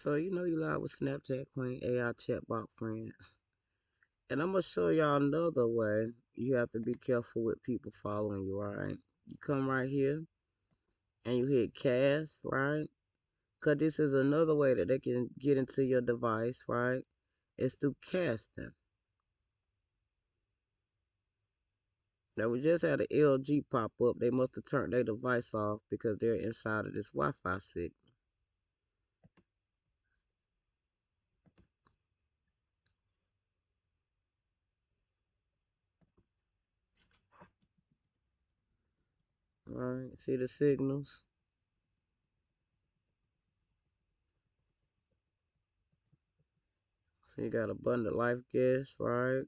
So you know you live with Snapchat Queen AI chatbot friends. And I'm gonna show y'all another way you have to be careful with people following you, right? You come right here and you hit cast, right? Cause this is another way that they can get into your device, right? It's through casting. Now we just had an LG pop up. They must have turned their device off because they're inside of this Wi-Fi signal. Right? See the signals? So you got abundant life guests, right?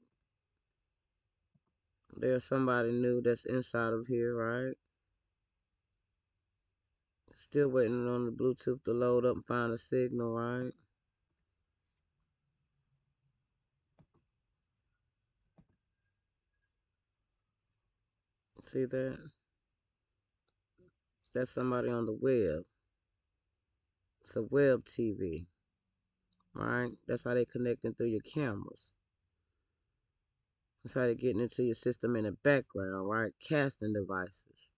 There's somebody new that's inside of here, right? Still waiting on the Bluetooth to load up and find a signal, right? See that? That's somebody on the web. It's a web TV, right? That's how they connecting through your cameras. That's how they getting into your system in the background, right? Casting devices.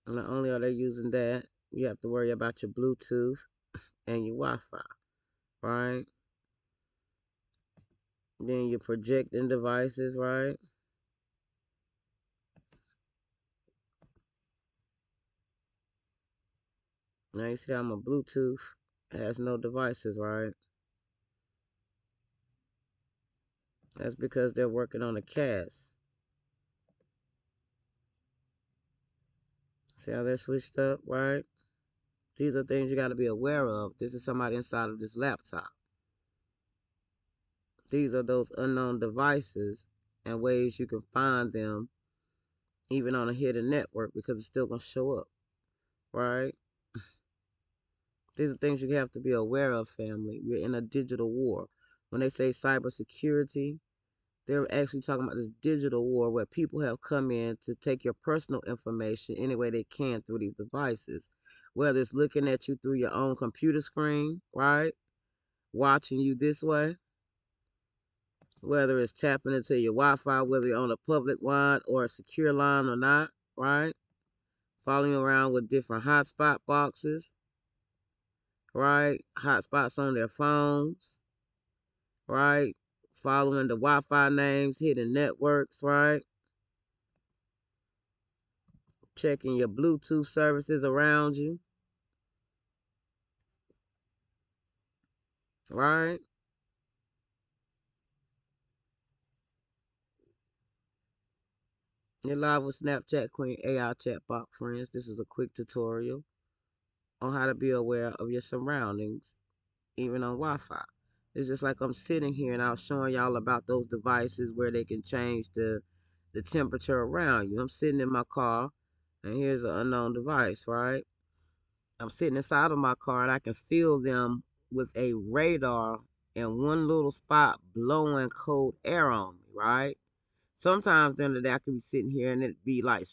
And not only are they using that, you have to worry about your Bluetooth and your Wi-Fi, right? Then your projecting devices, right? Now you see how my Bluetooth has no devices, right? That's because they're working on a cast. See how they're switched up, right? These are things you got to be aware of. This is somebody inside of this laptop. These are those unknown devices and ways you can find them even on a hidden network because it's still going to show up, right? These are things you have to be aware of, family. We're in a digital war. When they say cybersecurity, they're actually talking about this digital war where people have come in to take your personal information any way they can through these devices. Whether it's looking at you through your own computer screen, right? Watching you this way, whether it's tapping into your Wi-Fi, whether you're on a public line or a secure line or not, right? Following around with different hotspot boxes, right? Hotspots on their phones, right? Following the Wi-Fi names, hidden networks, right? Checking your Bluetooth services around you, right? You're live with Snapchat Queen AI chatbot friends. This is a quick tutorial on how to be aware of your surroundings even on Wi-Fi. It's just like I'm sitting here and I was showing y'all about those devices where they can change the temperature around you. I'm sitting in my car and here's an unknown device, right? I'm sitting inside of my car and I can feel them with a radar in one little spot blowing cold air on me, right? Sometimes during the day I could be sitting here and it'd be like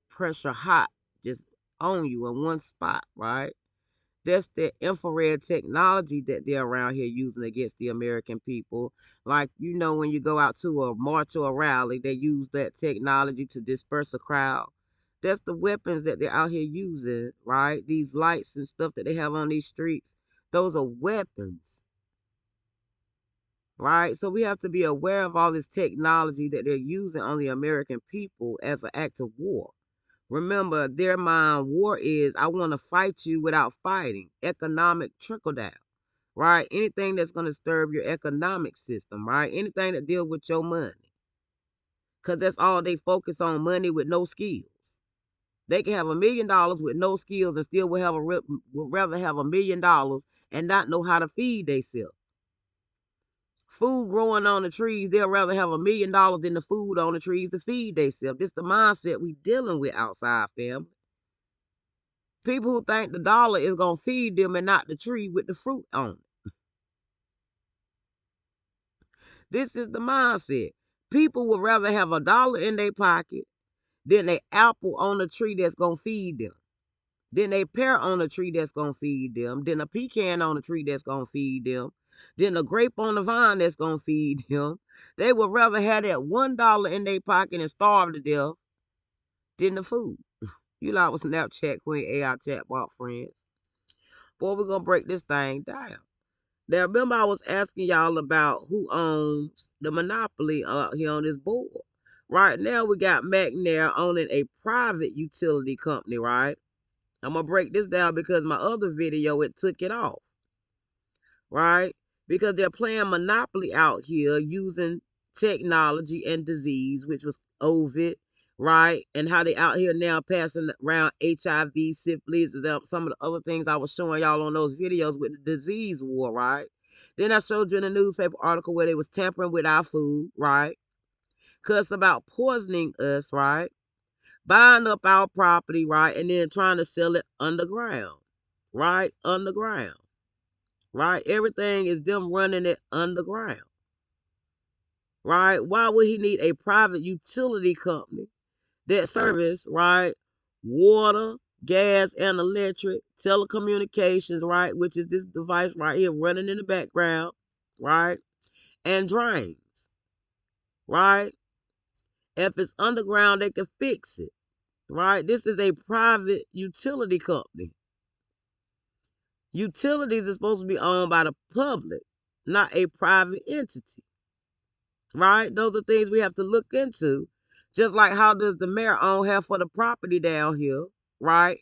pressure hot just on you in one spot, right? That's the infrared technology that they're around here using against the American people. Like, you know, when you go out to a march or a rally, they use that technology to disperse a crowd. That's the weapons that they're out here using, right? These lights and stuff that they have on these streets, those are weapons, right? So we have to be aware of all this technology that they're using on the American people as an act of war. Remember, their mind war is I want to fight you without fighting. Economic trickle down, right? Anything that's going to disturb your economic system, right? Anything that deals with your money. Because that's all they focus on, money with no skills. They can have $1 million with no skills and still would rather have $1 million and not know how to feed themselves. Food growing on the trees, they'll rather have $1 million than the food on the trees to feed themselves. This the mindset we dealing with outside, family. People who think the dollar is going to feed them and not the tree with the fruit on it. This is the mindset. People would rather have $1 in their pocket than an apple on the tree that's going to feed them. Then a pear on a tree that's gonna feed them. Then a pecan on a tree that's gonna feed them. Then a grape on the vine that's gonna feed them. They would rather have that $1 in their pocket and starve to death than the food. You know, with Snapchat Queen AI chatbot friends. Boy, we're gonna break this thing down. Now, remember I was asking y'all about who owns the monopoly here on this board. Right now, we got McNair owning a private utility company, right? I'm going to break this down because my other video, it took it off, right? Because they're playing Monopoly out here using technology and disease, which was COVID, right? And how they out here now passing around HIV, syphilis, and some of the other things I was showing y'all on those videos with the disease war, right? Then I showed you in a newspaper article where they was tampering with our food, right? Cuss about poisoning us, right? Buying up our property, right? And then trying to sell it underground, right? Underground, right? Everything is them running it underground, right? Why would he need a private utility company that service, right? Water, gas, and electric, telecommunications, right? Which is this device right here running in the background, right? And drains, right? If it's underground, they can fix it, right? This is a private utility company. Utilities are supposed to be owned by the public, not a private entity, right? Those are things we have to look into. Just like how does the mayor own half of the property down here, right?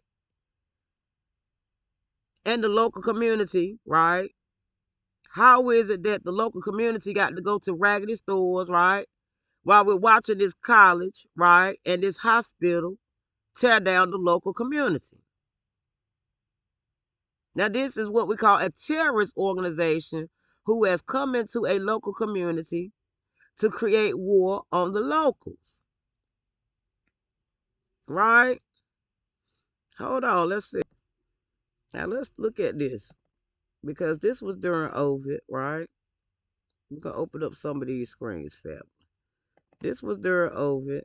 And the local community, right? How is it that the local community got to go to raggedy stores, right? While we're watching this college, right? And this hospital tear down the local community. Now, this is what we call a terrorist organization who has come into a local community to create war on the locals. Right? Hold on, let's see. Now, let's look at this because this was during COVID, right? We're going to open up some of these screens, fam. This was during COVID,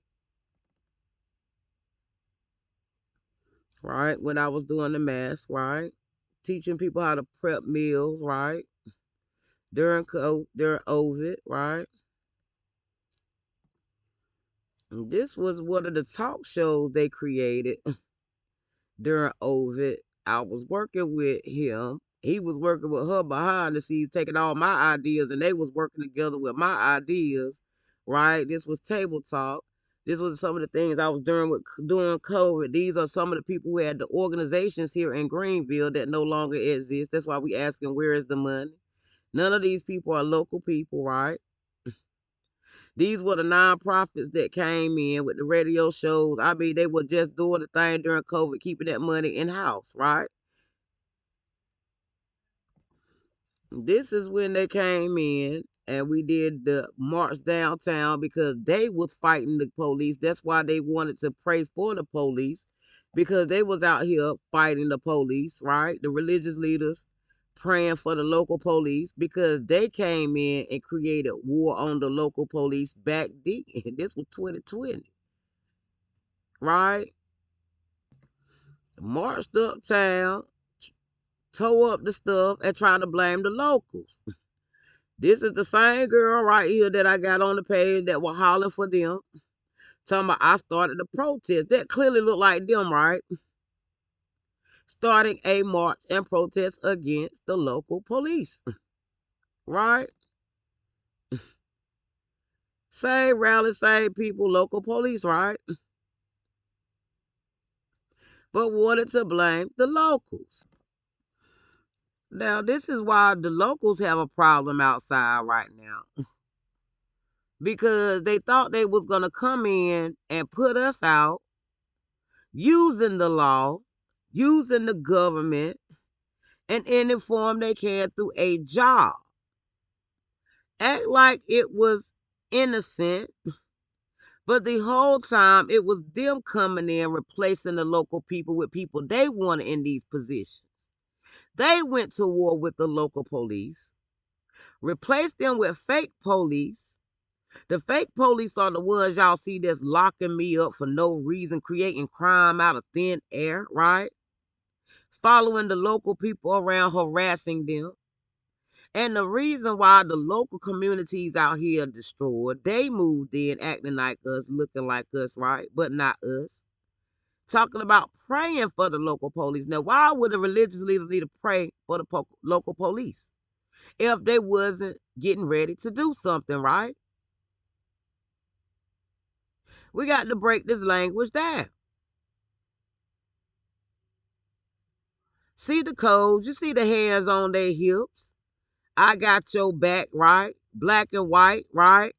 right? When I was doing the mask, right? Teaching people how to prep meals, right? During COVID, right? And this was one of the talk shows they created during COVID. I was working with him. He was working with her behind the scenes, taking all my ideas, and they was working together with my ideas, right? This was table talk. This was some of the things I was doing with during COVID. These are some of the people who had the organizations here in Greenville that no longer exist. That's why we asking where is the money. None of these people are local people, right? These were the nonprofits that came in with the radio shows. I mean, they were just doing the thing during COVID, keeping that money in house, right? This is when they came in and we did the march downtown because they was fighting the police. That's why they wanted to pray for the police because they was out here fighting the police, right? The religious leaders praying for the local police because they came in and created war on the local police back then. This was 2020, right? Marched uptown, tore up the stuff, and tried to blame the locals. This is the same girl right here that I got on the page that was hollering for them. Talking about I started the protest. That clearly looked like them, right? Starting a march and protest against the local police. Right? Same rally, same people, local police, right? But wanted to blame the locals. Now, this is why the locals have a problem outside right now. Because they thought they was going to come in and put us out using the law, using the government, in any form they can through a job. Act like it was innocent, but the whole time it was them coming in, replacing the local people with people they wanted in these positions. They went to war with the local police, replaced them with fake police. The fake police are the ones y'all see that's locking me up for no reason, creating crime out of thin air, right? following the local people around, harassing them. And the reason why the local communities out here are destroyed, they moved in acting like us, looking like us, right? But not us. Talking about praying for the local police. Now, why would the religious leaders need to pray for the local police if they wasn't getting ready to do something, right? We got to break this language down. See the codes, you see the hands on their hips. I got your back, right? Black and white, right?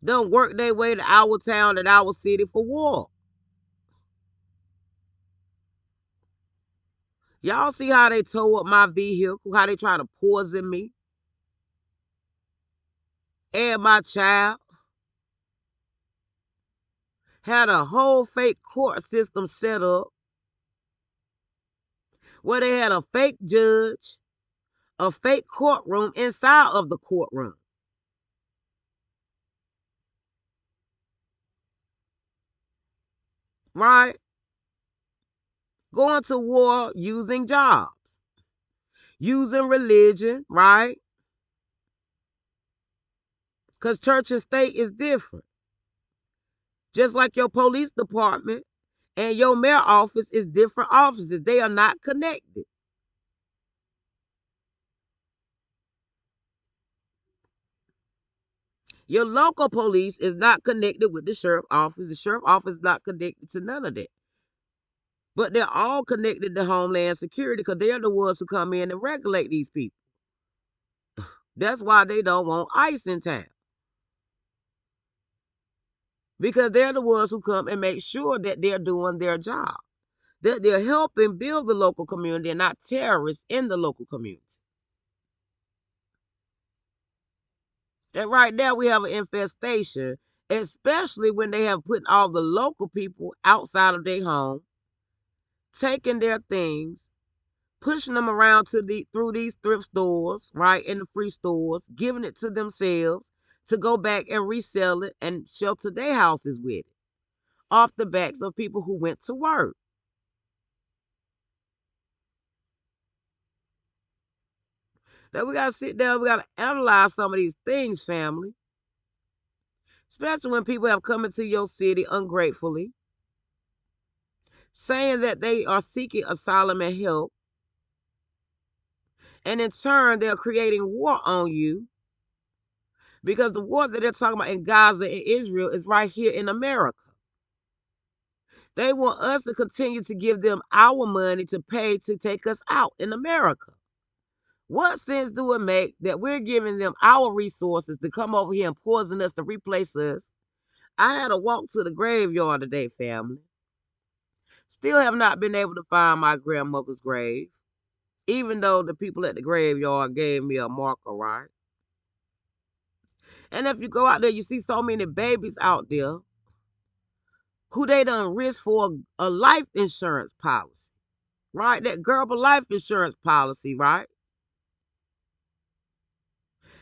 Don't work their way to our town and our city for war. Y'all see how they tore up my vehicle, how they try to poison me and my child. Had a whole fake court system set up where they had a fake judge, a fake courtroom inside of the courtroom. Right? Going to war using jobs, using religion, right? Because church and state is different. Just like your police department and your mayor office is different offices. They are not connected. Your local police is not connected with the sheriff office. The sheriff office is not connected to none of that. But they're all connected to Homeland Security because they're the ones who come in and regulate these people. That's why they don't want ICE in town. Because they're the ones who come and make sure that they're doing their job. That they're helping build the local community and not terrorists in the local community. And right now we have an infestation, especially when they have put all the local people outside of their home, taking their things, pushing them around through these thrift stores, right, in the free stores, giving it to themselves to go back and resell it and shelter their houses with it, off the backs of people who went to work. Now we gotta sit down, we gotta analyze some of these things, family. Especially when people have come into your city ungratefully, saying that they are seeking asylum and help, and in turn they're creating war on you because the war that they're talking about in Gaza and Israel is right here in America. They want us to continue to give them our money to pay to take us out in America. What sense do it make that we're giving them our resources to come over here and poison us to replace us? I had a walk to the graveyard today, family. Still have not been able to find my grandmother's grave, even though the people at the graveyard gave me a marker, right? And if you go out there, you see so many babies out there who they done risk for a life insurance policy, right? That Gerber life insurance policy, right?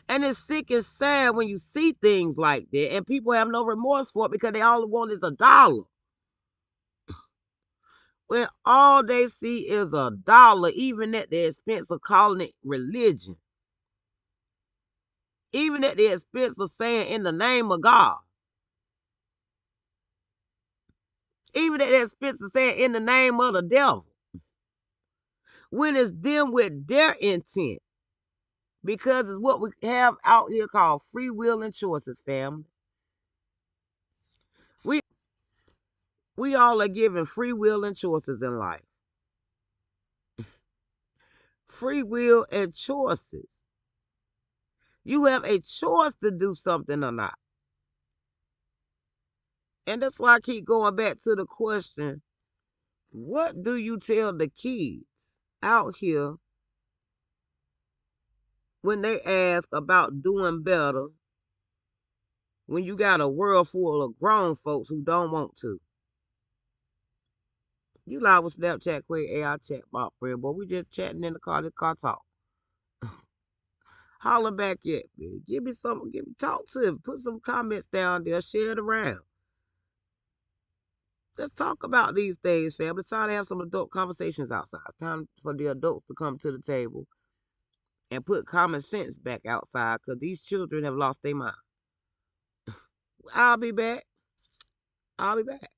And it's sick and sad when you see things like that and people have no remorse for it because they all want is a dollar. When all they see is a dollar, even at the expense of calling it religion. Even at the expense of saying in the name of God. Even at the expense of saying in the name of the devil. When it's them with their intent. Because it's what we have out here called free will and choices, family. We all are given free will and choices in life. Free will and choices. You have a choice to do something or not. And that's why I keep going back to the question, what do you tell the kids out here when they ask about doing better when you got a world full of grown folks who don't want to? You live with Snapchat Queen AI chat bot friend, boy. We just chatting in the car, the car talk. Holler back at me. Give me something, talk to me. Put some comments down there, share it around. Let's talk about these things, family. It's time to have some adult conversations outside. It's time for the adults to come to the table and put common sense back outside because these children have lost their mind. I'll be back. I'll be back.